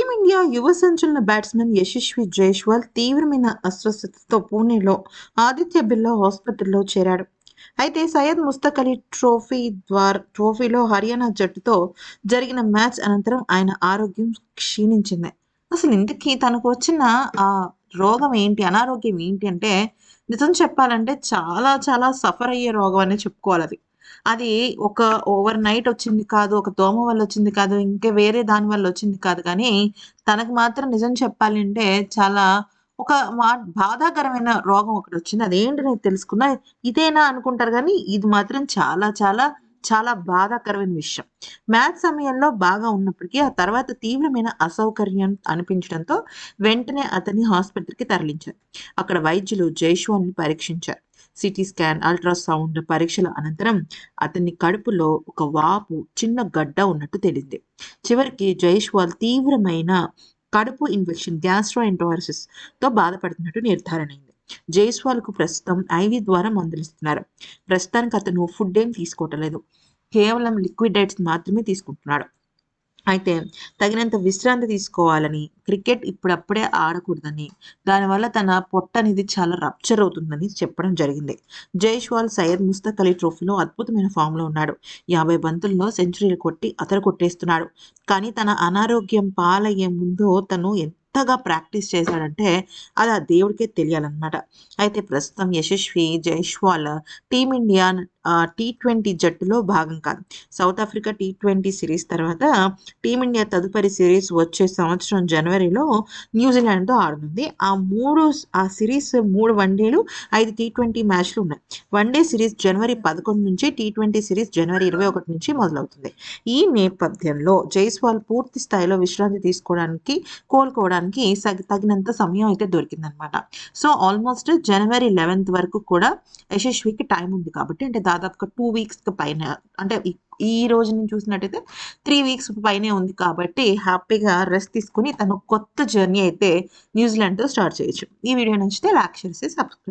Team India యువ సంచలన batsmen Yashasvi Jaiswal తీవ్రమైన అస్వస్థతతో పూణేలో ఆదిత్య బిర్లా ఆసుపత్రిలో చేరాడు. అయితే సయ్యద్ ముస్తక్ అలీ ట్రోఫీలో హర్యానా జట్టుతో జరిగిన మ్యాచ్ అనంతరం ఆయన ఆరోగ్యం క్షీణించింది. అసలు ఇంతకీ తనకు వచ్చిన ఆ రోగం ఏంటి, అనారోగ్యం ఏంటి అంటే నిజం చెప్పాలంటే చాలా చాలా సఫర్ అయ్యే రోగం అనే చెప్పుకోవాలి అది. అది ఒక ఓవర్ నైట్ వచ్చింది కాదు. ఒక దోమ వల్ల వచ్చింది కాదు. ఇంకా వేరే దాని వల్ల వచ్చింది కాదు. కానీ తనకు మాత్రం నిజం చెప్పాలి అంటే చాలా ఒక మా బాధాకరమైన రోగం ఒకటొచ్చింది. అదేంటనేది తెలుసుకున్నా ఇదేనా అనుకుంటారు గానీ, ఇది మాత్రం చాలా చాలా చాలా బాధాకరమైన విషయం. మ్యాచ్ సమయంలో బాగా ఉన్నప్పటికీ ఆ తర్వాత తీవ్రమైన అసౌకర్యం అనిపించడంతో వెంటనే అతన్ని ఆస్పత్రికి తరలించారు. అక్కడ వైద్యులు జైష్వాల్‌ని పరీక్షించారు. సిటీ స్కాన్, అల్ట్రాసౌండ్ పరీక్షల అనంతరం అతని కడుపులో ఒక వాపు, చిన్న గడ్డ ఉన్నట్టు తేలింది. చివరికి జైష్వాల్ తీవ్రమైన కడుపు ఇన్ఫెక్షన్ గ్యాస్ట్రోఎంటెరిసిస్‌తో బాధపడుతున్నట్టు నిర్ధారణైంది. జైస్వాల్‌కు ప్రస్తుతం ఐవీ ద్వారా మందులిస్తున్నారు. ప్రస్తుతానికి అతను ఫుడ్ ఏం తీసుకోవటం లేదు. కేవలం లిక్విడ్ డైట్స్ మాత్రమే తీసుకుంటున్నాడు. అయితే తగినంత విశ్రాంతి తీసుకోవాలని, క్రికెట్ ఇప్పుడప్పుడే ఆడకూడదని, దానివల్ల తన పొట్టనేది చాలా రప్చర్ అవుతుందని చెప్పడం జరిగింది. జైష్వాల్ సయ్యద్ ముస్తక్ అలీ ట్రోఫీలో అద్భుతమైన ఫామ్‌లో ఉన్నాడు. 50 బంతుల్లో సెంచరీలు కొట్టి అదరగొట్టేస్తున్నాడు. కానీ తన అనారోగ్యం పాలయ్యే ముందు తను ఎంతగా ప్రాక్టీస్ చేశాడంటే అది ఆ దేవుడికే తెలియాలన్నమాట. అయితే ప్రస్తుతం యశస్వి జైష్వాల్ టీమిండియా టీ20 జట్టులో భాగం కాదు. సౌత్ ఆఫ్రికా టీ20 సిరీస్ తర్వాత టీమిండియా తదుపరి సిరీస్ వచ్చే సంవత్సరం జనవరిలో న్యూజిలాండ్‌తో ఆడనుంది. ఆ సిరీస్ 3 వన్‌డేలు, 5 టీ20 మ్యాచ్‌లు ఉన్నాయి. వన్‌డే సిరీస్ జనవరి 11 నుంచి, టీ20 సిరీస్ జనవరి 21 నుంచి మొదలవుతుంది. ఈ నేపథ్యంలో జైస్వాల్ పూర్తి స్థాయిలో విశ్రాంతి తీసుకోవడానికి, కోలుకోవడానికి తగినంత సమయం అయితే దొరికిందనమాట. సో, ఆల్మోస్ట్ జనవరి 11 వరకు కూడా యశస్వికి టైం ఉంది కాబట్టి అంటే దాదాపుగా 2 వీక్స్‌కి పైన అంటే ఈ రోజు నుంచి చూసినట్టయితే 3 వీక్స్ పైనే ఉంది కాబట్టి హ్యాపీగా రెస్ట్ తీసుకొని తను కొత్త జర్నీ అయితే న్యూజిలాండ్‌తో స్టార్ట్ చేయొచ్చు. ఈ వీడియో నచ్చితే లైక్, షేర్, సబ్స్క్రైబ్.